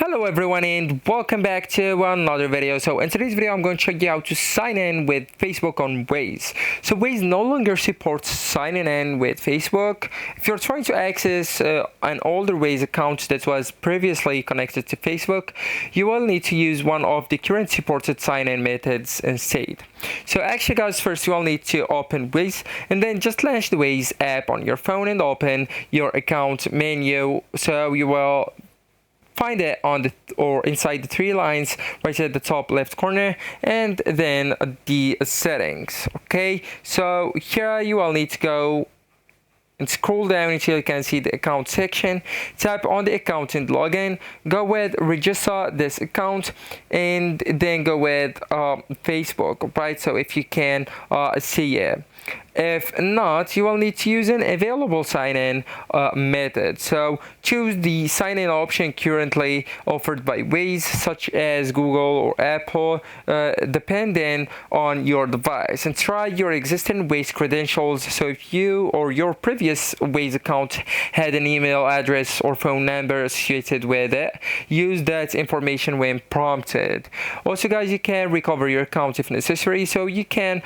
Hello everyone and welcome back to another video. So in today's video I'm going to show you how to sign in with Facebook on Waze. So Waze no longer supports signing in with Facebook. If you're trying to access an older Waze account that was previously connected to Facebook, you will need to use one of the current supported sign-in methods instead. So actually guys, first you will need to open Waze and then just launch the Waze app on your phone and open your account menu. So you will find it on or inside the three lines right at the top left corner, and then the settings. Okay, so here you will need to go and scroll down until you can see the account section. Tap on the account and login. Go with register this account and then go with Facebook, right? So if you can see it. If not, you will need to use an available sign-in method. So choose the sign-in option currently offered by Waze, such as Google or Apple, depending on your device, and try your existing Waze credentials. So if you or your previous Waze account had an email address or phone number associated with it, use that information when prompted. Also guys, you can recover your account if necessary, so you can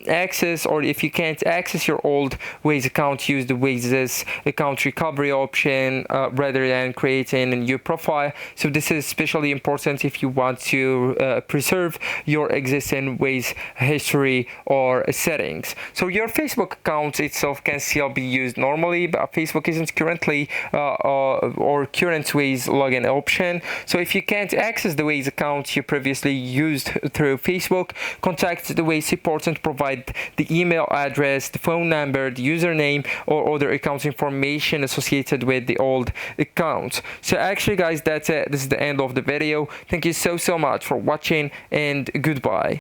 access, or if you can't access your old Waze account, use the Waze's account recovery option rather than creating a new profile. So this is especially important if you want to preserve your existing Waze history or settings. So your Facebook account itself can still be used normally, but Facebook isn't currently or current Waze login option. So if you can't access the Waze account you previously used through Facebook, contact the Waze support and provide the email address, the phone number, the username, or other account information associated with the old account. So actually guys, that's it. This is the end of the video. Thank you so much for watching, and goodbye.